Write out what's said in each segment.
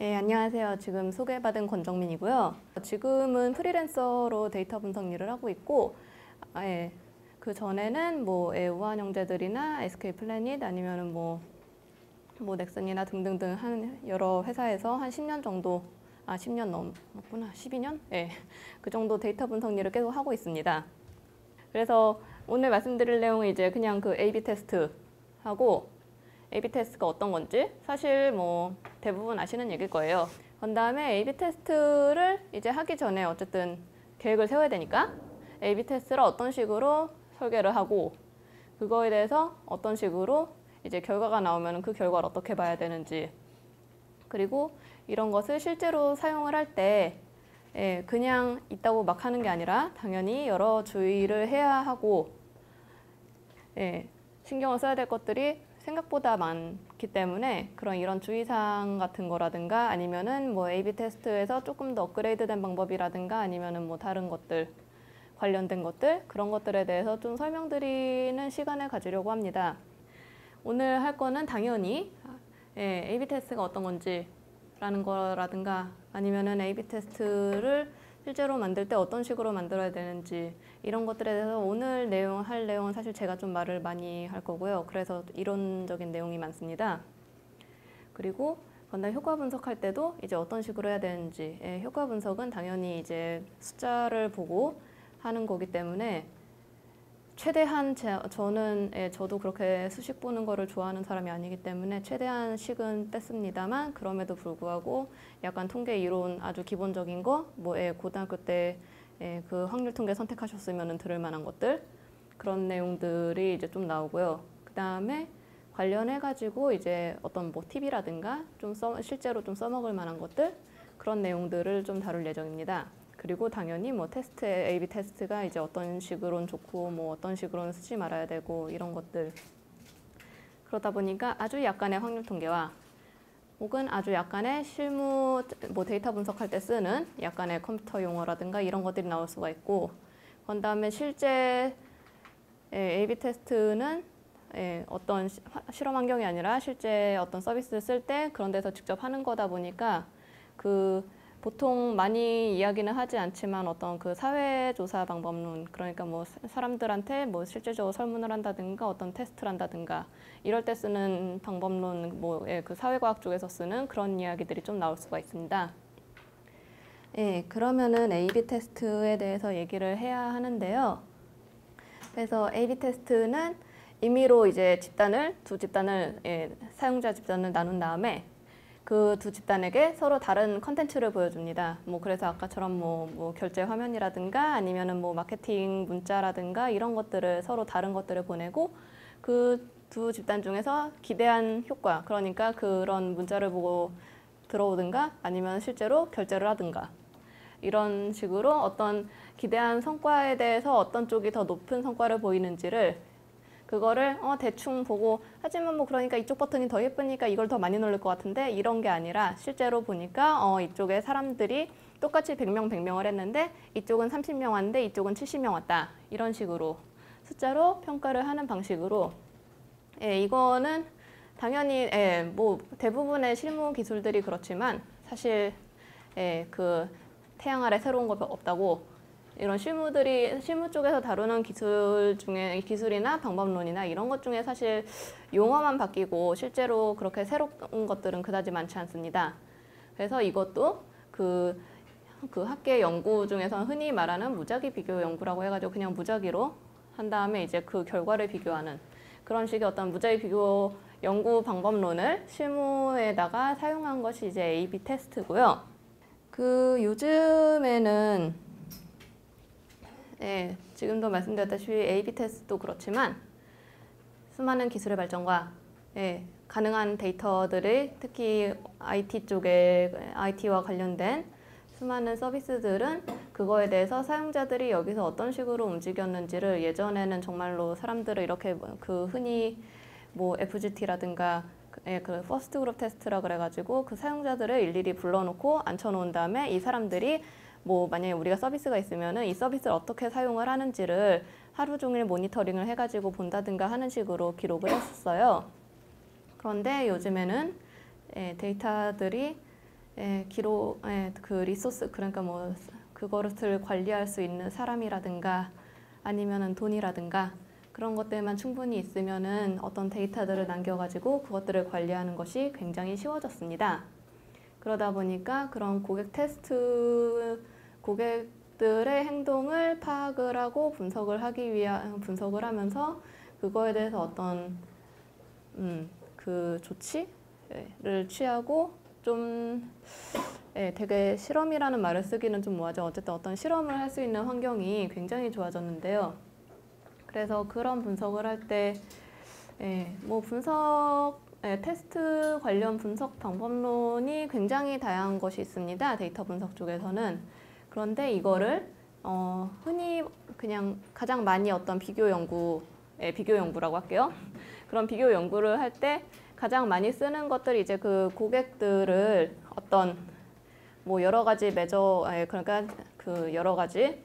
안녕하세요. 지금 소개받은 권정민이고요. 지금은 프리랜서로 데이터 분석 일을 하고 있고, 그 전에는 우한 형제들이나 SK 플래닛 아니면은 넥슨이나 등등등 한 여러 회사에서 한 10년 정도, 10년 넘었구나, 12년? 그 정도 데이터 분석 일을 계속 하고 있습니다. 그래서 오늘 말씀드릴 내용은 이제 그냥 그 A/B 테스트 하고, A/B 테스트가 어떤 건지 사실 대부분 아시는 얘기일 거예요. 그 다음에 A/B 테스트를 이제 하기 전에 어쨌든 계획을 세워야 되니까 A/B 테스트를 어떤 식으로 설계를 하고, 그거에 대해서 어떤 식으로 이제 결과가 나오면 그 결과를 어떻게 봐야 되는지, 그리고 이런 것을 실제로 사용을 할 때 그냥 있다고 막 하는 게 아니라 당연히 여러 주의를 해야 하고, 신경을 써야 될 것들이 생각보다 많기 때문에 이런 주의사항 같은 거라든가 아니면은 A/B 테스트에서 조금 더 업그레이드된 방법이라든가 아니면은 다른 것들, 관련된 것들, 그런 것들에 대해서 좀 설명드리는 시간을 가지려고 합니다. 오늘 할 거는 당연히 A/B 테스트가 어떤 건지 라는 거라든가 아니면은 A/B 테스트를 실제로 만들 때 어떤 식으로 만들어야 되는지, 이런 것들에 대해서 오늘 할 내용은 사실 제가 좀 말을 많이 할 거고요. 그래서 이론적인 내용이 많습니다. 그리고 건담 효과 분석할 때도 이제 어떤 식으로 해야 되는지, 효과 분석은 당연히 이제 숫자를 보고 하는 거기 때문에 최대한 저도 그렇게 수식 보는 거를 좋아하는 사람이 아니기 때문에 최대한 식은 뺐습니다만, 그럼에도 불구하고 약간 통계 이론 아주 기본적인 거, 고등학교 때 그 확률 통계 선택하셨으면 들을 만한 것들, 그런 내용들이 이제 좀 나오고요. 그 다음에 관련해 가지고 이제 어떤 팁이라든가 실제로 좀 써먹을 만한 것들, 그런 내용들을 좀 다룰 예정입니다. 그리고 당연히 A/B 테스트가 이제 어떤 식으로는 좋고 어떤 식으로는 쓰지 말아야 되고 이런 것들, 그러다 보니까 아주 약간의 확률 통계와 혹은 아주 약간의 실무 데이터 분석할 때 쓰는 약간의 컴퓨터 용어라든가 이런 것들이 나올 수가 있고, 그 다음에 실제 A/B 테스트는 어떤 실험 환경이 아니라 실제 어떤 서비스를 쓸 때 그런 데서 직접 하는 거다 보니까 보통 많이 이야기는 하지 않지만 어떤 그 사회조사 방법론, 그러니까 사람들한테 실제적으로 설문을 한다든가 어떤 테스트를 한다든가 이럴 때 쓰는 방법론, 그 사회과학 쪽에서 쓰는 그런 이야기들이 좀 나올 수가 있습니다. 그러면은 A/B 테스트에 대해서 얘기를 해야 하는데요. 그래서 A/B 테스트는 임의로 이제 두 집단을 사용자 집단을 나눈 다음에 그 두 집단에게 서로 다른 컨텐츠를 보여줍니다. 그래서 아까처럼 결제 화면이라든가 아니면은 마케팅 문자라든가 이런 것들을 서로 다른 것들을 보내고, 그 두 집단 중에서 기대한 효과, 그러니까 그런 문자를 보고 들어오든가 아니면 실제로 결제를 하든가 이런 식으로 어떤 기대한 성과에 대해서 어떤 쪽이 더 높은 성과를 보이는지를 그거를 대충 보고, 하지만 그러니까 이쪽 버튼이 더 예쁘니까 이걸 더 많이 누를 것 같은데 이런 게 아니라 실제로 보니까 이쪽에 사람들이 똑같이 100명을 했는데 이쪽은 30명 왔는데 이쪽은 70명 왔다, 이런 식으로 숫자로 평가를 하는 방식으로, 이거는 당연히 대부분의 실무 기술들이 그렇지만 사실 그 태양 아래 새로운 거 없다고, 이런 실무 쪽에서 다루는 기술이나 방법론이나 이런 것 중에 사실 용어만 바뀌고 실제로 그렇게 새로운 것들은 그다지 많지 않습니다. 그래서 이것도 그 학계 연구 중에서 흔히 말하는 무작위 비교 연구라고 해가지고 그냥 무작위로 한 다음에 이제 그 결과를 비교하는 그런 식의 어떤 무작위 비교 연구 방법론을 실무에다가 사용한 것이 이제 A/B 테스트고요. 요즘에는 지금도 말씀드렸다시피 A/B 테스트도 그렇지만 수많은 기술의 발전과 가능한 데이터들이 특히 IT와 관련된 수많은 서비스들은 그거에 대해서 사용자들이 여기서 어떤 식으로 움직였는지를 예전에는 정말로 사람들을 이렇게 흔히 FGT라든가 그 퍼스트 그룹 테스트라 그래가지고 그 사용자들을 일일이 불러놓고 앉혀놓은 다음에 이 사람들이 만약에 우리가 서비스가 있으면은 이 서비스를 어떻게 사용을 하는지를 하루 종일 모니터링을 해가지고 본다든가 하는 식으로 기록을 했었어요. 그런데 요즘에는 데이터들이 그 리소스, 그러니까 뭐 그것을 관리할 수 있는 사람이라든가 아니면은 돈이라든가 그런 것들만 충분히 있으면은 어떤 데이터들을 남겨가지고 그것들을 관리하는 것이 굉장히 쉬워졌습니다. 그러다 보니까 그런 고객들의 행동을 파악을 하고 분석을 하면서 그거에 대해서 어떤 그 조치를 취하고 좀 되게 실험이라는 말을 쓰기는 좀 뭐하죠. 어쨌든 어떤 실험을 할 수 있는 환경이 굉장히 좋아졌는데요. 그래서 그런 분석을 할 때 뭐 테스트 관련 분석 방법론이 굉장히 다양한 것이 있습니다. 데이터 분석 쪽에서는. 그런데 이거를 흔히 그냥 가장 많이 어떤 비교 연구라고 할게요. 그런 비교 연구를 할 때 가장 많이 쓰는 것들이 이제 그 고객들을 어떤 뭐 여러 가지 그러니까 그 여러 가지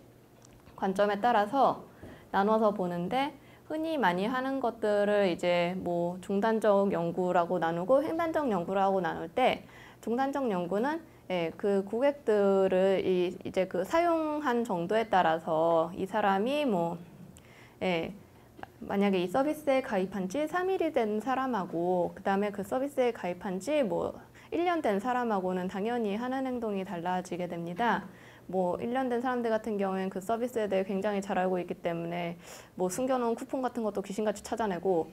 관점에 따라서 나눠서 보는데 흔히 많이 하는 것들을 이제 뭐 중단적 연구라고 나누고 횡단적 연구라고 나눌 때 중단적 연구는 그 고객들을 이제 그 사용한 정도에 따라서 이 사람이 뭐 만약에 이 서비스에 가입한 지 3일이 된 사람하고 그 다음에 그 서비스에 가입한 지 뭐 1년 된 사람하고는 당연히 하는 행동이 달라지게 됩니다. 뭐 1년 된 사람들 같은 경우에는 그 서비스에 대해 굉장히 잘 알고 있기 때문에 뭐 숨겨놓은 쿠폰 같은 것도 귀신같이 찾아내고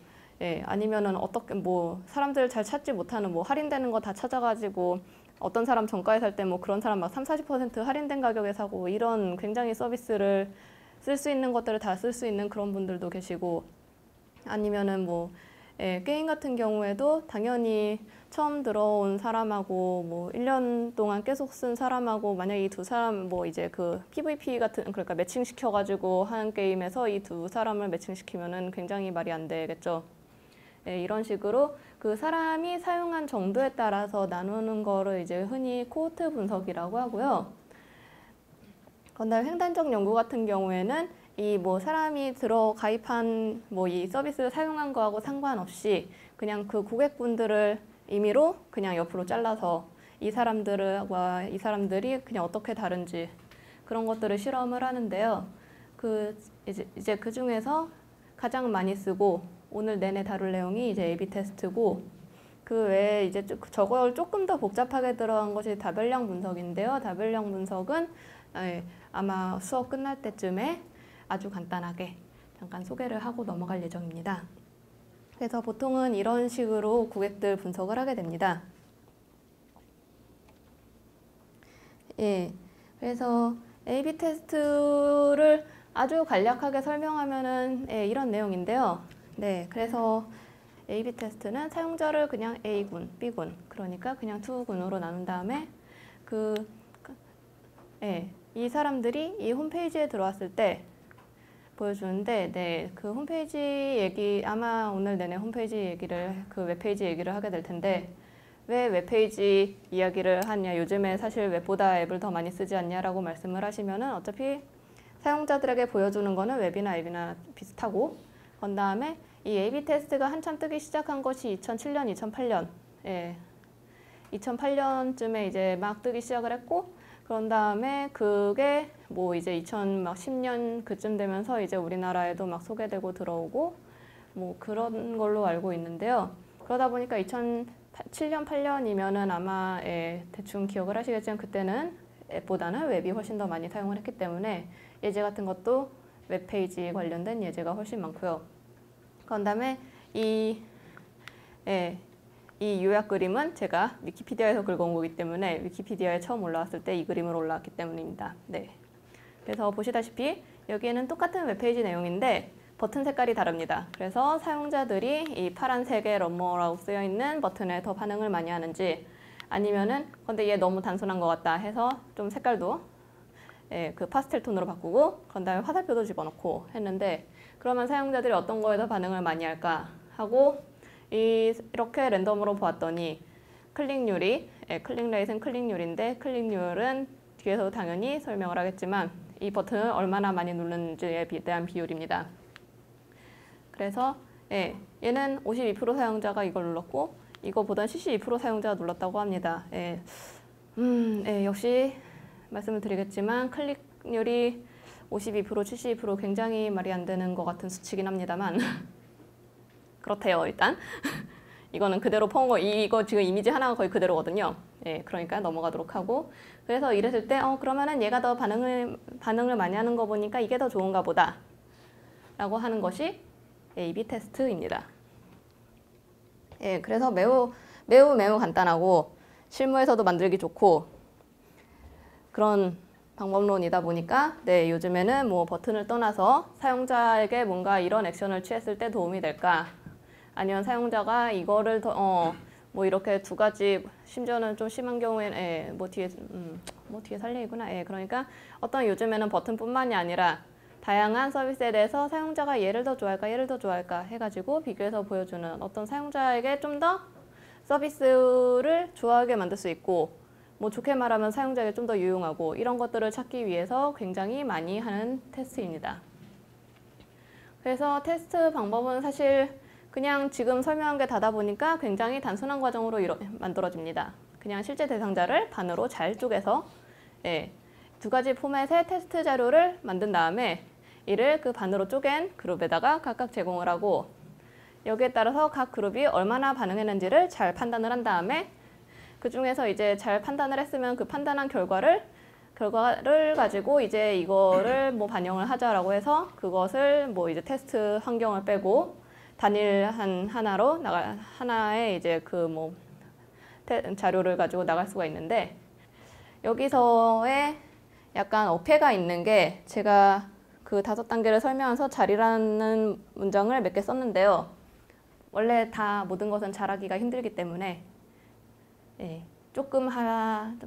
아니면은 어떻게 뭐 사람들 잘 찾지 못하는 뭐 할인되는 거 다 찾아가지고 어떤 사람 정가에 살 때 뭐 그런 사람 막 30-40% 할인된 가격에 사고 이런 굉장히 서비스를 쓸 수 있는 것들을 다 쓸 수 있는 그런 분들도 계시고 아니면은 뭐 게임 같은 경우에도 당연히 처음 들어온 사람하고 뭐 1년 동안 계속 쓴 사람하고 만약에 이 두 사람 뭐 이제 그 PVP 같은 그러니까 매칭 시켜가지고 하는 게임에서 이 두 사람을 매칭시키면은 굉장히 말이 안 되겠죠. 이런 식으로 그 사람이 사용한 정도에 따라서 나누는 거를 이제 흔히 코호트 분석이라고 하고요. 그다음에 횡단적 연구 같은 경우에는 이 뭐 사람이 가입한 뭐 이 서비스를 사용한 거하고 상관없이 그냥 그 고객분들을 임의로 그냥 옆으로 잘라서 이 사람들이 그냥 어떻게 다른지 그런 것들을 실험을 하는데요. 이제 그 중에서 가장 많이 쓰고 오늘 내내 다룰 내용이 이제 A/B 테스트고 그 외에 이제 저걸 조금 더 복잡하게 들어간 것이 다별량 분석인데요. 다별량 분석은 아마 수업 끝날 때쯤에 아주 간단하게 잠깐 소개를 하고 넘어갈 예정입니다. 그래서 보통은 이런 식으로 고객들 분석을 하게 됩니다. 그래서 A/B 테스트를 아주 간략하게 설명하면은 이런 내용인데요. 그래서 A/B 테스트는 사용자를 그냥 A군, B군, 그러니까 그냥 두 군으로 나눈 다음에 이 사람들이 이 홈페이지에 들어왔을 때 보여주는데, 그 홈페이지 얘기 아마 오늘 내내 홈페이지 그 웹페이지 얘기를 하게 될 텐데 왜 웹페이지 이야기를 하냐? 요즘에 사실 웹보다 앱을 더 많이 쓰지 않냐라고 말씀을 하시면은 어차피 사용자들에게 보여주는 거는 웹이나 앱이나 비슷하고 그 다음에 이 A/B 테스트가 한참 뜨기 시작한 것이 2007년, 2008년 2008년쯤에 이제 막 뜨기 시작을 했고 그런 다음에 그게 뭐 이제 2010년 그쯤 되면서 이제 우리나라에도 막 소개되고 들어오고 뭐 그런 걸로 알고 있는데요. 그러다 보니까 2007년, 8년이면은 아마 대충 기억을 하시겠지만 그때는 앱보다는 웹이 훨씬 더 많이 사용을 했기 때문에 예제 같은 것도 웹페이지 관련된 예제가 훨씬 많고요. 그런 다음에 이 요약 그림은 제가 위키피디아에서 긁어온 거기 때문에 위키피디아에 처음 올라왔을 때 이 그림으로 올라왔기 때문입니다. 그래서 보시다시피 여기에는 똑같은 웹페이지 내용인데 버튼 색깔이 다릅니다. 그래서 사용자들이 이 파란색의 런모어라고 쓰여있는 버튼에 더 반응을 많이 하는지 아니면은 근데 얘 너무 단순한 것 같다 해서 좀 색깔도 그 파스텔 톤으로 바꾸고 그런 다음에 화살표도 집어넣고 했는데 그러면 사용자들이 어떤 거에 더 반응을 많이 할까 하고 이렇게 랜덤으로 보았더니 클릭률이 클릭레이트는 클릭률인데 클릭률은 뒤에서 당연히 설명을 하겠지만 이 버튼을 얼마나 많이 누르는지에 대한 비율입니다. 그래서 얘는 52% 사용자가 이걸 눌렀고 이거보단 72% 사용자가 눌렀다고 합니다. 네, 역시 말씀을 드리겠지만 클릭률이 52%, 72% 굉장히 말이 안 되는 것 같은 수치긴 합니다만 그렇대요, 일단. 이거는 그대로 퍼온 거, 이거 지금 이미지 하나가 거의 그대로거든요. 예, 그러니까 넘어가도록 하고. 그래서 이랬을 때, 그러면은 얘가 더 반응을 많이 하는 거 보니까 이게 더 좋은가 보다. 라고 하는 것이 A/B 테스트입니다. 예, 그래서 매우 간단하고 실무에서도 만들기 좋고 그런 방법론이다 보니까 네, 요즘에는 뭐 버튼을 떠나서 사용자에게 뭔가 이런 액션을 취했을 때 도움이 될까? 아니면 사용자가 이거를 더 뭐 이렇게 두 가지 심지어는 좀 심한 경우에는 뭐 뒤에 살리구나. 그러니까 어떤 요즘에는 버튼뿐만이 아니라 다양한 서비스에 대해서 사용자가 얘를 더 좋아할까 해가지고 비교해서 보여주는 어떤 사용자에게 좀 더 서비스를 좋아하게 만들 수 있고 뭐 좋게 말하면 사용자에게 좀 더 유용하고 이런 것들을 찾기 위해서 굉장히 많이 하는 테스트입니다. 그래서 테스트 방법은 사실 그냥 지금 설명한 게 다다 보니까 굉장히 단순한 과정으로 만들어집니다. 그냥 실제 대상자를 반으로 잘 쪼개서 두 가지 포맷의 테스트 자료를 만든 다음에 이를 그 반으로 쪼갠 그룹에다가 각각 제공을 하고 여기에 따라서 각 그룹이 얼마나 반응했는지를 잘 판단을 한 다음에 그 중에서 이제 잘 판단을 했으면 그 판단한 결과를 가지고 이제 이거를 뭐 반영을 하자라고 해서 그것을 뭐 이제 테스트 환경을 빼고 단일 하나의 이제 그 뭐 자료를 가지고 나갈 수가 있는데 여기서의 약간 어폐가 있는 게 제가 그 5단계를 설명해서 잘이라는 문장을 몇 개 썼는데요. 원래 다 모든 것은 잘하기가 힘들기 때문에 조금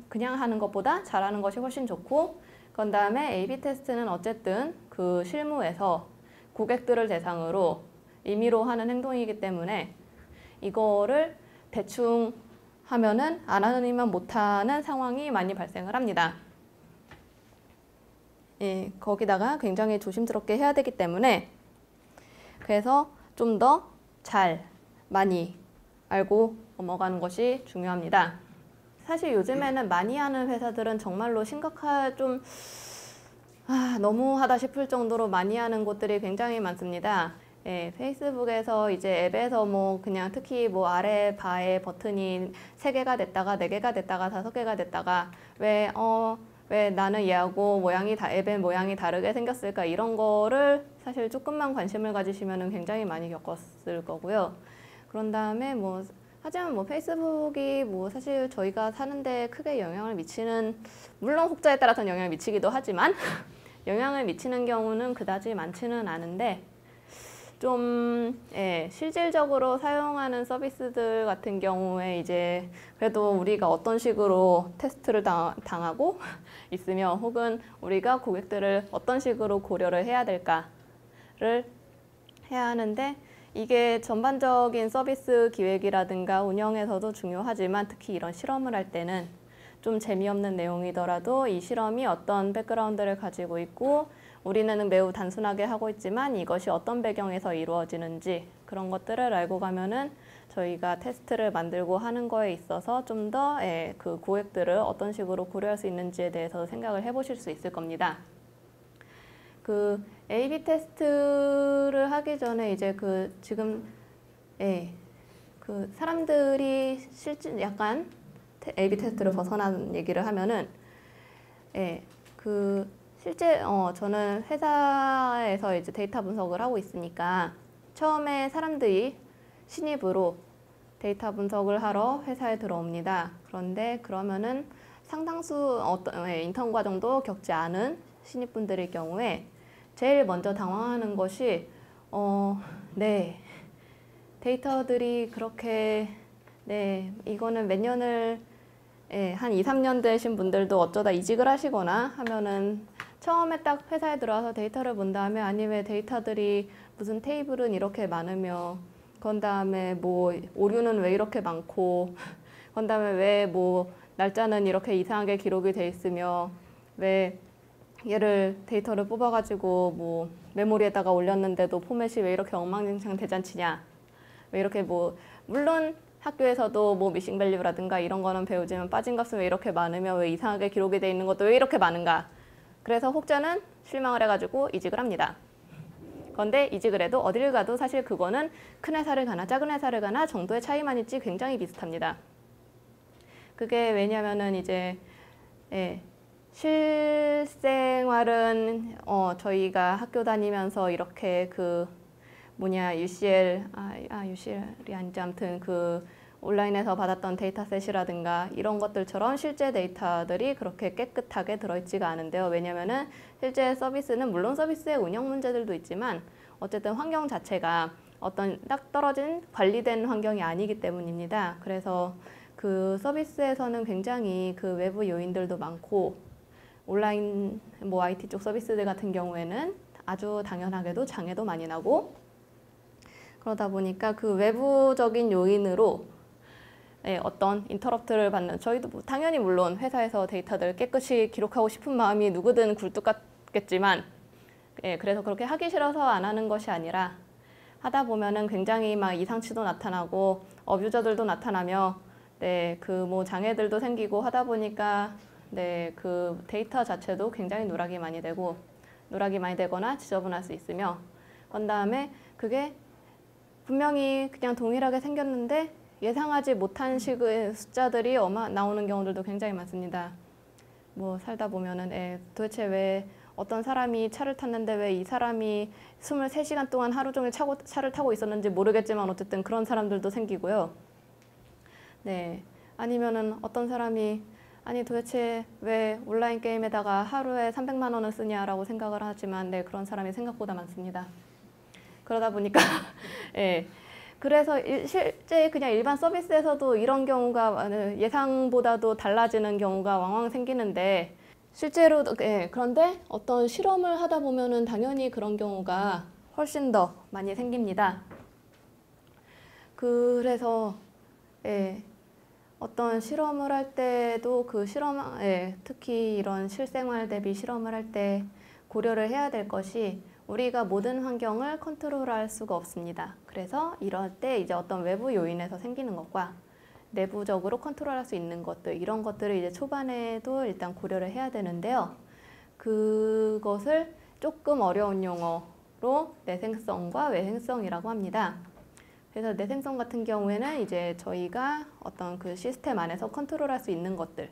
그냥 하는 것보다 잘하는 것이 훨씬 좋고 그런 다음에 A/B 테스트는 어쨌든 그 실무에서 고객들을 대상으로 임의로 하는 행동이기 때문에 이거를 대충 하면은 안 하느니만 못하는 상황이 많이 발생을 합니다. 거기다가 굉장히 조심스럽게 해야 되기 때문에 그래서 좀 더 많이 알고 넘어가는 것이 중요합니다. 사실 요즘에는 많이 하는 회사들은 정말로 너무하다 싶을 정도로 많이 하는 곳들이 굉장히 많습니다. 페이스북에서 이제 앱에서 뭐 그냥 특히 뭐 아래 바에 버튼이 3개가 됐다가 4개가 됐다가 5개가 됐다가 왜 나는 얘하고 앱의 모양이 다르게 생겼을까 이런 거를 사실 조금만 관심을 가지시면 굉장히 많이 겪었을 거고요. 그런 다음에 하지만 페이스북이 사실 저희가 사는데 크게 영향을 미치는 물론 혹자에 따라서는 영향을 미치기도 하지만 영향을 미치는 경우는 그다지 많지는 않은데 좀 실질적으로 사용하는 서비스들 같은 경우에 이제 그래도 우리가 어떤 식으로 테스트를 당하고 있으며 혹은 우리가 고객들을 어떤 식으로 고려를 해야 될까를 해야 하는데 이게 전반적인 서비스 기획이라든가 운영에서도 중요하지만 특히 이런 실험을 할 때는 좀 재미없는 내용이더라도 이 실험이 어떤 백그라운드를 가지고 있고 우리는 매우 단순하게 하고 있지만 이것이 어떤 배경에서 이루어지는지 그런 것들을 알고 가면은 저희가 테스트를 만들고 하는 거에 있어서 좀 더 그 고객들을 어떤 식으로 고려할 수 있는지에 대해서 생각을 해보실 수 있을 겁니다. 그 A/B 테스트를 하기 전에 이제 지금 그 사람들이 실제 약간 A/B 테스트를 벗어난 얘기를 하면은 실제 저는 회사에서 이제 데이터 분석을 하고 있으니까 처음에 사람들이 신입으로 데이터 분석을 하러 회사에 들어옵니다. 그런데 그러면은 상당수 인턴 과정도 겪지 않은 신입분들일 경우에 제일 먼저 당황하는 것이 데이터들이 그렇게 이거는 몇 년을 한 2, 3년 되신 분들도 어쩌다 이직을 하시거나 하면은 처음에 딱 회사에 들어와서 데이터를 본 다음에 아니 왜 데이터들이 무슨 테이블은 이렇게 많으며 그런 다음에 뭐 오류는 왜 이렇게 많고 그런 다음에 왜 뭐 날짜는 이렇게 이상하게 기록이 돼 있으며 왜 얘를 데이터를 뽑아가지고 뭐 메모리에다가 올렸는데도 포맷이 왜 이렇게 엉망진창 대잔치냐 왜 이렇게 물론 학교에서도 뭐 미싱 밸류라든가 이런 거는 배우지만 빠진 값은 왜 이렇게 많으며 왜 이상하게 기록이 돼 있는 것도 왜 이렇게 많은가. 그래서 혹자는 실망을 해가지고 이직을 합니다. 그런데 이직을 해도 어딜 가도 사실 그거는 큰 회사를 가나 작은 회사를 가나 정도의 차이만 있지 굉장히 비슷합니다. 그게 왜냐면은 이제 실생활은 저희가 학교 다니면서 이렇게 UCL이 아니지 아무튼 온라인에서 받았던 데이터셋이라든가 이런 것들처럼 실제 데이터들이 그렇게 깨끗하게 들어있지가 않은데요. 왜냐면은 실제 서비스는 물론 서비스의 운영 문제들도 있지만 어쨌든 환경 자체가 어떤 딱 떨어진 관리된 환경이 아니기 때문입니다. 그래서 그 서비스에서는 굉장히 그 외부 요인들도 많고 온라인 IT 쪽 서비스들 같은 경우에는 아주 당연하게도 장애도 많이 나고 그러다 보니까 그 외부적인 요인으로 어떤 인터럽트를 받는 저희도 당연히 물론 회사에서 데이터들을 깨끗이 기록하고 싶은 마음이 누구든 굴뚝 같겠지만 그래서 그렇게 하기 싫어서 안 하는 것이 아니라 하다 보면은 굉장히 막 이상치도 나타나고 어뷰저들도 나타나며 장애들도 생기고 하다 보니까 그 데이터 자체도 굉장히 누락이 많이 되거나 지저분할 수 있으며 그런 다음에 그게 분명히 그냥 동일하게 생겼는데 예상하지 못한 식의 숫자들이 나오는 경우들도 굉장히 많습니다. 뭐 살다 보면은 도대체 왜 어떤 사람이 차를 탔는데 왜 이 사람이 23시간 동안 하루 종일 차를 타고 있었는지 모르겠지만 어쨌든 그런 사람들도 생기고요. 아니면은 어떤 사람이 아니 도대체 왜 온라인 게임에다가 하루에 300만 원을 쓰냐라고 생각을 하지만 그런 사람이 생각보다 많습니다. 그러다 보니까 그래서 실제 그냥 일반 서비스에서도 이런 경우가 예상보다도 달라지는 경우가 왕왕 생기는데 실제로 그런데 어떤 실험을 하다 보면은 당연히 그런 경우가 훨씬 더 많이 생깁니다. 그래서 어떤 실험을 할 때도 특히 이런 실생활 대비 실험을 할 때 고려를 해야 될 것이 우리가 모든 환경을 컨트롤할 수가 없습니다. 그래서 이럴 때 이제 어떤 외부 요인에서 생기는 것과 내부적으로 컨트롤할 수 있는 것들 이런 것들을 이제 초반에도 일단 고려를 해야 되는데요. 그것을 조금 어려운 용어로 내생성과 외생성이라고 합니다. 그래서 내생성 같은 경우에는 이제 저희가 어떤 그 시스템 안에서 컨트롤할 수 있는 것들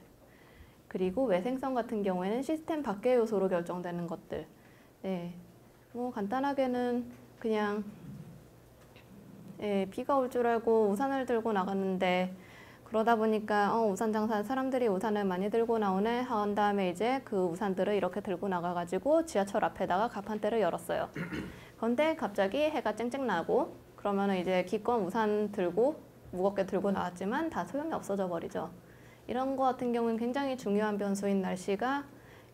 그리고 외생성 같은 경우에는 시스템 밖의 요소로 결정되는 것들 뭐 간단하게는 그냥 비가 올 줄 알고 우산을 들고 나갔는데 그러다 보니까 우산 장사 사람들이 우산을 많이 들고 나오네 한 다음에 이제 그 우산들을 이렇게 들고 나가가지고 지하철 앞에다가 가판대를 열었어요. 그런데 갑자기 해가 쨍쨍 나고 그러면은 이제 기껏 우산 들고 무겁게 들고 나왔지만 다 소용이 없어져 버리죠. 이런 거 같은 경우는 굉장히 중요한 변수인 날씨가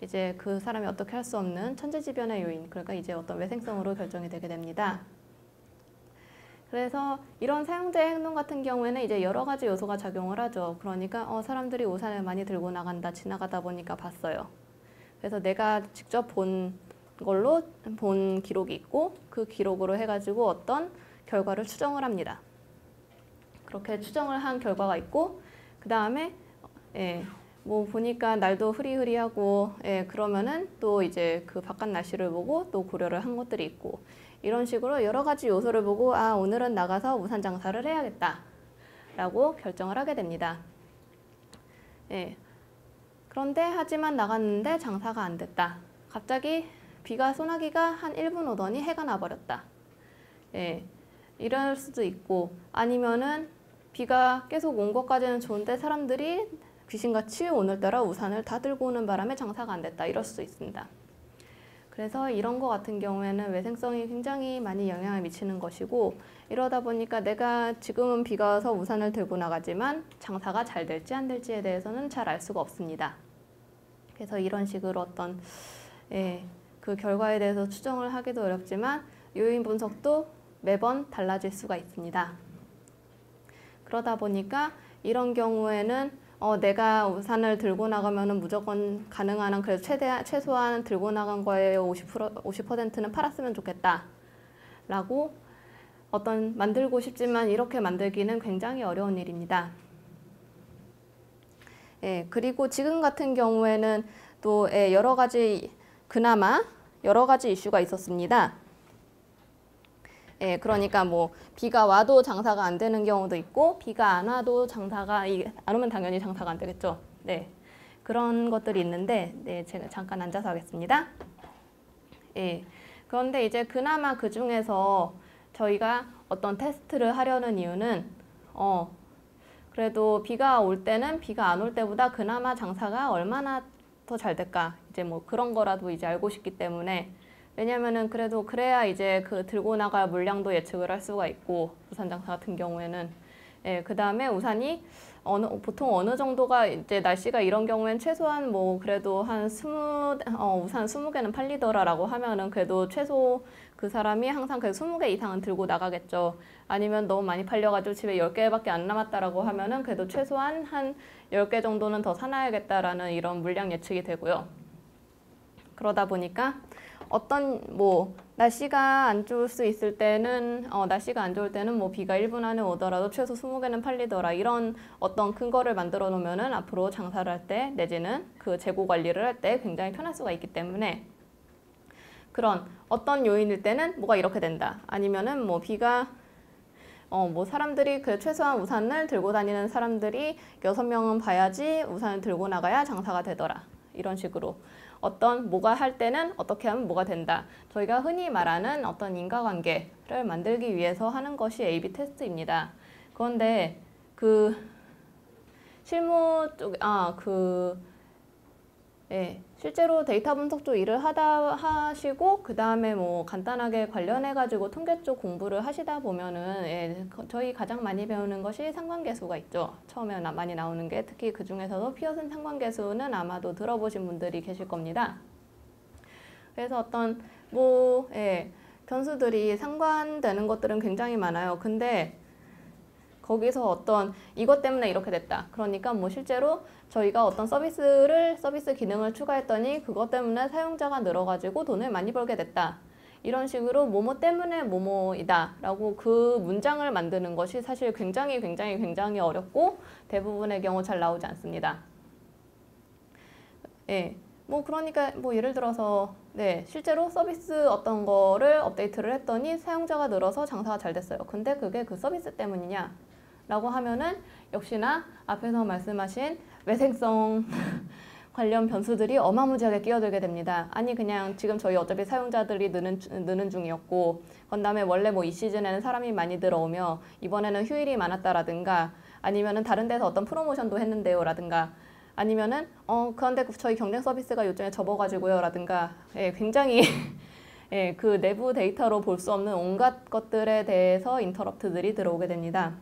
이제 그 사람이 어떻게 할 수 없는 천재지변의 요인, 그러니까 이제 어떤 외생성으로 결정이 되게 됩니다. 그래서 이런 사용자의 행동 같은 경우에는 이제 여러 가지 요소가 작용을 하죠. 그러니까 사람들이 우산을 많이 들고 나간다, 지나가다 보니까 봤어요. 그래서 내가 직접 본 걸로 본 기록이 있고 그 기록으로 해가지고 어떤 결과를 추정을 합니다. 그렇게 추정을 한 결과가 있고 그 다음에 뭐 보니까 날도 흐리흐리하고 그러면은 또 이제 그 바깥 날씨를 보고 또 고려를 한 것들이 있고 이런 식으로 여러 가지 요소를 보고 오늘은 나가서 우산 장사를 해야겠다 라고 결정을 하게 됩니다. 그런데 하지만 나갔는데 장사가 안 됐다. 갑자기 소나기가 한 1분 오더니 해가 나버렸다. 이럴 수도 있고 아니면은 비가 계속 온 것까지는 좋은데 사람들이 귀신같이 오늘따라 우산을 다 들고 오는 바람에 장사가 안 됐다. 이럴 수도 있습니다. 그래서 이런 거 같은 경우에는 외생성이 굉장히 많이 영향을 미치는 것이고 이러다 보니까 내가 지금은 비가 와서 우산을 들고 나가지만 장사가 잘 될지 안 될지에 대해서는 잘 알 수가 없습니다. 그래서 이런 식으로 어떤 그 결과에 대해서 추정을 하기도 어렵지만 요인 분석도 매번 달라질 수가 있습니다. 그러다 보니까 이런 경우에는 내가 우산을 들고 나가면은 무조건 가능한 한 그래도 최소한 들고 나간 거에 50%는 팔았으면 좋겠다 라고 어떤 만들고 싶지만 이렇게 만들기는 굉장히 어려운 일입니다. 예, 그리고 지금 같은 경우에는 또 여러 가지 그나마 여러 가지 이슈가 있었습니다. 예, 그러니까 뭐 비가 와도 장사가 안 되는 경우도 있고 비가 안 와도 장사가 안 오면 당연히 장사가 안 되겠죠. 네, 그런 것들이 있는데 네, 제가 잠깐 앉아서 하겠습니다. 예, 그런데 이제 그나마 그 중에서 저희가 어떤 테스트를 하려는 이유는 그래도 비가 올 때는 비가 안 올 때보다 그나마 장사가 얼마나 더 잘 될까 이제 뭐 그런 거라도 이제 알고 싶기 때문에 왜냐면은 그래도 그래야 이제 그 들고 나갈 물량도 예측을 할 수가 있고 우산 장사 같은 경우에는 예, 그 다음에 우산이 보통 어느 정도가 이제 날씨가 이런 경우엔 최소한 뭐 그래도 한 우산 20개는 팔리더라라고 하면은 그래도 최소 그 사람이 항상 그 20개 이상은 들고 나가겠죠. 아니면 너무 많이 팔려가지고 집에 10개밖에 안 남았다라고 하면은 그래도 최소한 한 10개 정도는 더 사놔야겠다라는 이런 물량 예측이 되고요. 그러다 보니까 어떤 뭐 날씨가 안 좋을 수 있을 때는 날씨가 안 좋을 때는 뭐 비가 1분 안에 오더라도 최소 20개는 팔리더라 이런 어떤 근거를 만들어 놓으면은 앞으로 장사를 할 때 내지는 그 재고 관리를 할 때 굉장히 편할 수가 있기 때문에 그런 어떤 요인일 때는 뭐가 이렇게 된다 아니면은 뭐 비가 뭐 사람들이 그 최소한 우산을 들고 다니는 사람들이 6명은 봐야지 우산을 들고 나가야 장사가 되더라 이런 식으로 뭐가 할 때는 어떻게 하면 뭐가 된다. 저희가 흔히 말하는 어떤 인과관계를 만들기 위해서 하는 것이 A/B 테스트입니다. 그런데 그 실무 쪽, 실제로 데이터 분석 쪽 일을 하시고 그 다음에 뭐 간단하게 관련해가지고 통계 쪽 공부를 하시다 보면은 저희 가장 많이 배우는 것이 상관계수가 있죠. 처음에 많이 나오는 게 특히 그 중에서도 피어슨 상관계수는 아마도 들어보신 분들이 계실 겁니다. 그래서 어떤 변수들이 상관되는 것들은 굉장히 많아요. 근데 거기서 이것 때문에 이렇게 됐다. 그러니까 뭐 실제로 저희가 어떤 서비스 기능을 추가했더니 그것 때문에 사용자가 늘어가지고 돈을 많이 벌게 됐다. 이런 식으로 뭐뭐 때문에 뭐뭐이다 라고 그 문장을 만드는 것이 사실 굉장히 어렵고 대부분의 경우 잘 나오지 않습니다. 예. 뭐 그러니까 뭐 예를 들어서 실제로 서비스 어떤 거를 업데이트를 했더니 사용자가 늘어서 장사가 잘 됐어요. 근데 그게 그 서비스 때문이냐? 라고 하면은 역시나 앞에서 말씀하신 외생성 관련 변수들이 어마무지하게 끼어들게 됩니다. 아니 그냥 지금 저희 어차피 사용자들이 느는 중이었고 그다음에 원래 뭐 이 시즌에는 사람이 많이 들어오며 이번에는 휴일이 많았다라든가 아니면은 다른 데서 어떤 프로모션도 했는데요 라든가 아니면은 그런데 저희 경쟁 서비스가 요즘에 접어가지고요 라든가 굉장히 그 내부 데이터로 볼 수 없는 온갖 것들에 대해서 인터럽트들이 들어오게 됩니다.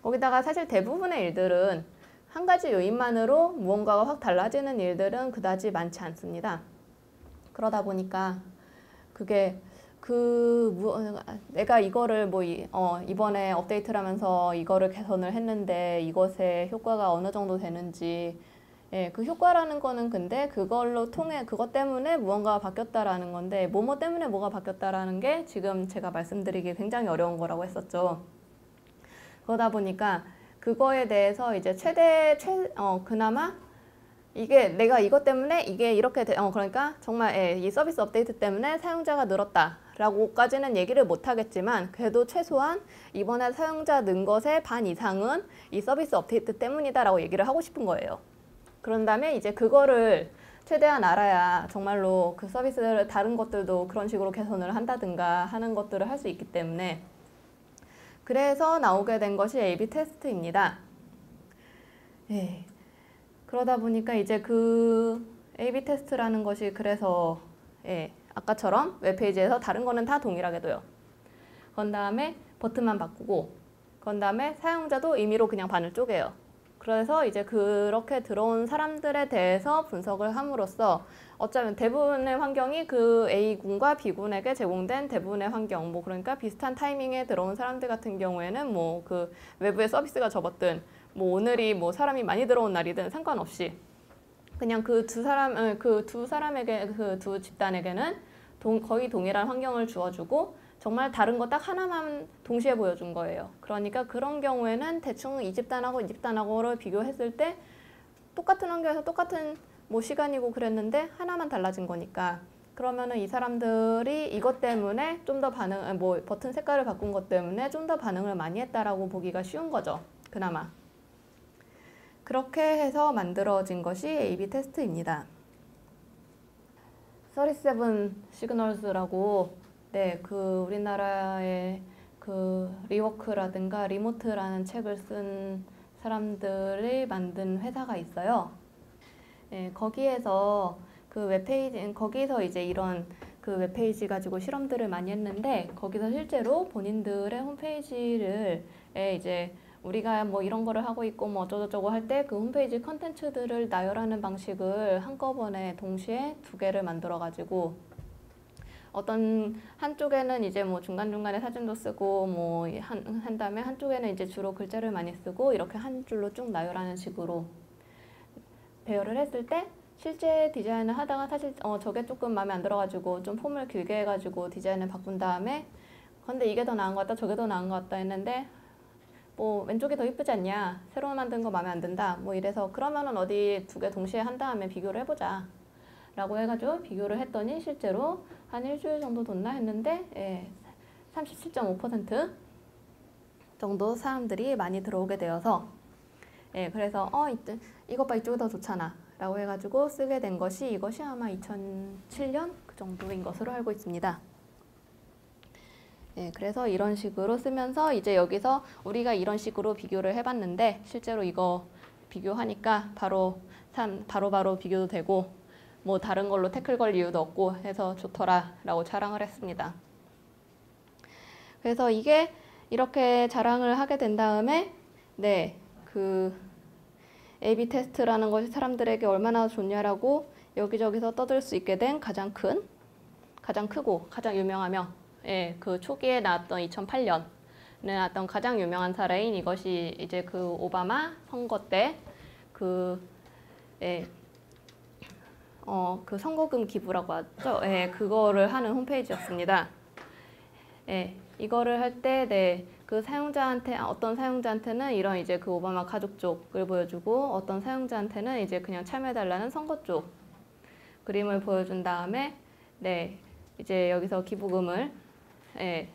거기다가 사실 대부분의 일들은 한 가지 요인만으로 무언가가 확 달라지는 일들은 그다지 많지 않습니다. 그러다 보니까 그게 내가 이거를 뭐 이번에 업데이트를 하면서 이거를 개선을 했는데 이것의 효과가 어느 정도 되는지 그 효과라는 거는 근데 그것 때문에 무언가가 바뀌었다라는 건데 뭐뭐 때문에 뭐가 바뀌었다라는 게 지금 제가 말씀드리기 굉장히 어려운 거라고 했었죠. 그러다 보니까 그거에 대해서 이제 그나마 이게 내가 이것 때문에 이게 이렇게 그러니까 정말 이 서비스 업데이트 때문에 사용자가 늘었다라고까지는 얘기를 못 하겠지만 그래도 최소한 이번에 사용자 는 것의 반 이상은 이 서비스 업데이트 때문이다라고 얘기를 하고 싶은 거예요. 그런 다음에 이제 그거를 최대한 알아야 정말로 그 서비스를 다른 것들도 그런 식으로 개선을 한다든가 하는 것들을 할 수 있기 때문에 그래서 나오게 된 것이 A/B 테스트입니다. 그러다 보니까 이제 그 A/B 테스트라는 것이 그래서 아까처럼 웹페이지에서 다른 거는 다 동일하게 둬요. 그런 다음에 버튼만 바꾸고 그런 다음에 사용자도 임의로 그냥 반을 쪼개요. 그래서 이제 그렇게 들어온 사람들에 대해서 분석을 함으로써 어쩌면 대부분의 환경이 그 A군과 B군에게 제공된 대부분의 환경, 뭐 그러니까 비슷한 타이밍에 들어온 사람들 같은 경우에는 뭐 그 외부에 서비스가 접었든 뭐 오늘이 뭐 사람이 많이 들어온 날이든 상관없이 그냥 그 두 사람에게 그 두 집단에게는 거의 동일한 환경을 주어주고 정말 다른 거 딱 하나만 동시에 보여준 거예요. 그러니까 그런 경우에는 대충 이 집단하고 이 집단하고를 비교했을 때 똑같은 환경에서 똑같은 뭐 시간이고 그랬는데 하나만 달라진 거니까 그러면은 이 사람들이 이것 때문에 좀 더 뭐 버튼 색깔을 바꾼 것 때문에 좀 더 반응을 많이 했다라고 보기가 쉬운 거죠. 그나마. 그렇게 해서 만들어진 것이 A/B 테스트입니다. 37 시그널스라고 네, 그 우리나라의 그 리워크라든가 리모트라는 책을 쓴 사람들이 만든 회사가 있어요. 네, 거기에서 그 웹페이지, 거기서 이제 이런 그 웹페이지 가지고 실험들을 많이 했는데 거기서 실제로 본인들의 홈페이지를 이제 우리가 뭐 이런 거를 하고 있고 뭐 어쩌고저쩌고 할 때 그 홈페이지 컨텐츠들을 나열하는 방식을 한꺼번에 동시에 2개를 만들어 가지고 어떤 한쪽에는 이제 뭐 중간중간에 사진도 쓰고 뭐 한 다음에 한쪽에는 이제 주로 글자를 많이 쓰고 이렇게 한 줄로 쭉 나열하는 식으로 배열을 했을 때 실제 디자인을 하다가 사실 저게 조금 마음에 안 들어가지고 좀 폼을 길게 해가지고 디자인을 바꾼 다음에 근데 이게 더 나은 것 같다 저게 더 나은 것 같다 했는데 뭐 왼쪽이 더 이쁘지 않냐 새로 만든 거 마음에 안 든다 뭐 이래서 그러면은 어디 2개 동시에 한 다음에 비교를 해보자 라고 해가지고 비교를 했더니 실제로 한 일주일 정도 뒀나 했는데 37.5% 정도 사람들이 많이 들어오게 되어서 그래서 이것 봐 이쪽이 더 좋잖아 라고 해가지고 쓰게 된 것이 이것이 아마 2007년 그 정도인 것으로 알고 있습니다. 그래서 이런 식으로 쓰면서 이제 여기서 우리가 이런 식으로 비교를 해봤는데 실제로 이거 비교하니까 바로 비교도 되고 뭐 다른 걸로 태클 걸 이유도 없고 해서 좋더라 라고 자랑을 했습니다. 그래서 이게 이렇게 자랑을 하게 된 다음에 그 A/B 테스트라는 것이 사람들에게 얼마나 좋냐라고 여기저기서 떠들 수 있게 된 가장 크고 가장 유명하며 그 초기에 나왔던 2008년에 나왔던 가장 유명한 사례인 이것이 이제 그 오바마 선거 때 그 선거금 기부라고 하죠. 그거를 하는 홈페이지였습니다. 이거를 할 때 그 사용자한테 어떤 사용자한테는 이런 이제 그 오바마 가족 쪽을 보여주고 어떤 사용자한테는 이제 그냥 참여해달라는 선거 쪽 그림을 보여준 다음에 이제 여기서 기부금을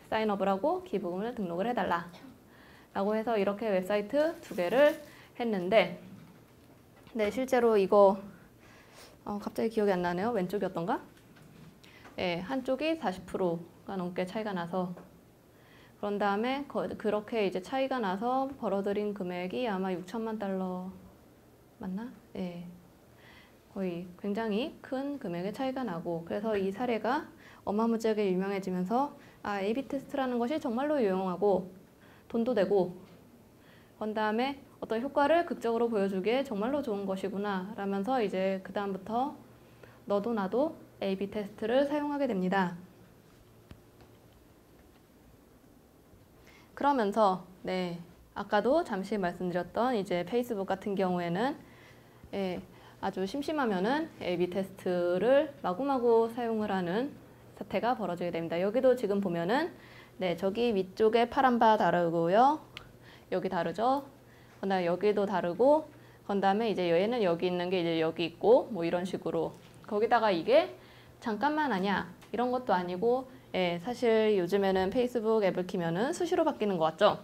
사인업을 하고 기부금을 등록을 해달라 라고 해서 이렇게 웹사이트 2개를 했는데 실제로 이거 갑자기 기억이 안 나네요. 왼쪽이었던가? 한쪽이 40%가 넘게 차이가 나서 그런 다음에 그렇게 이제 차이가 나서 벌어들인 금액이 아마 6천만 달러 맞나? 거의 굉장히 큰 금액의 차이가 나고 그래서 이 사례가 어마무지하게 유명해지면서 A/B 테스트라는 것이 정말로 유용하고 돈도 되고 그런 다음에 어떤 효과를 극적으로 보여주기에 정말로 좋은 것이구나 라면서 이제 그 다음부터 너도 나도 A/B 테스트를 사용하게 됩니다. 그러면서 아까도 잠시 말씀드렸던 이제 페이스북 같은 경우에는 아주 심심하면은 A/B 테스트를 마구마구 사용을 하는 사태가 벌어지게 됩니다. 여기도 지금 보면은 저기 위쪽에 파란 바 다르고요. 여기 다르죠. 그다음에 여기도 다르고 그다음에 이제 얘는 여기 있는 게 이제 여기 있고 뭐 이런 식으로 거기다가 이게 잠깐만 하냐 이런 것도 아니고 사실 요즘에는 페이스북 앱을 키면은 수시로 바뀌는 것 같죠?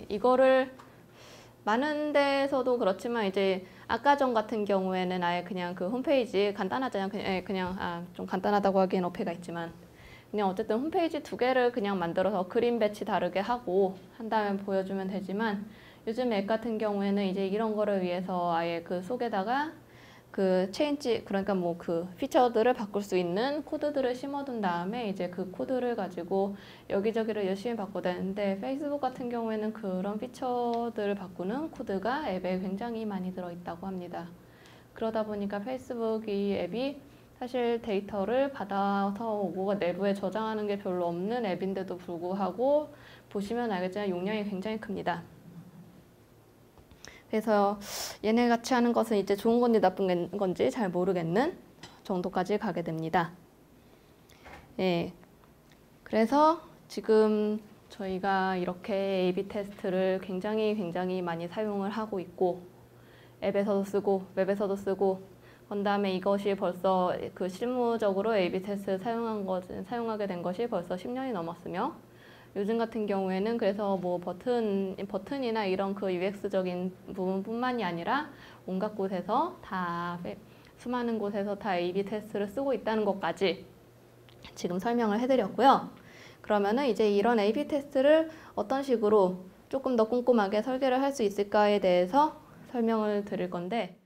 이거를 많은 데서도 그렇지만 이제 아까 전 같은 경우에는 아예 그냥 그 홈페이지 간단하잖아요. 그냥 좀 간단하다고 하기엔 어폐가 있지만 그냥 어쨌든 홈페이지 2개를 그냥 만들어서 그림 배치 다르게 하고 한 다음에 보여주면 되지만 요즘 앱 같은 경우에는 이제 이런 거를 위해서 아예 그 속에다가 그 그러니까 뭐 그 피처들을 바꿀 수 있는 코드들을 심어둔 다음에 이제 그 코드를 가지고 여기저기를 열심히 바꿔야 되는데 페이스북 같은 경우에는 그런 피처들을 바꾸는 코드가 앱에 굉장히 많이 들어있다고 합니다. 그러다 보니까 페이스북 이 앱이 사실 데이터를 받아서 오고 내부에 저장하는 게 별로 없는 앱인데도 불구하고 보시면 알겠지만 용량이 굉장히 큽니다. 그래서 얘네 같이 하는 것은 이제 좋은 건지 나쁜 건지 잘 모르겠는 정도까지 가게 됩니다. 그래서 지금 저희가 이렇게 A/B 테스트를 굉장히 많이 사용을 하고 있고 앱에서도 쓰고 웹에서도 쓰고 그다음에 이것이 벌써 그 실무적으로 A/B 테스트 사용하게 된 것이 벌써 10년이 넘었으며 요즘 같은 경우에는 그래서 뭐 버튼이나 이런 그 UX적인 부분뿐만이 아니라 온갖 곳에서 다 수많은 곳에서 다 A/B 테스트를 쓰고 있다는 것까지 지금 설명을 해드렸고요. 그러면은 이제 이런 A/B 테스트를 어떤 식으로 조금 더 꼼꼼하게 설계를 할 수 있을까에 대해서 설명을 드릴 건데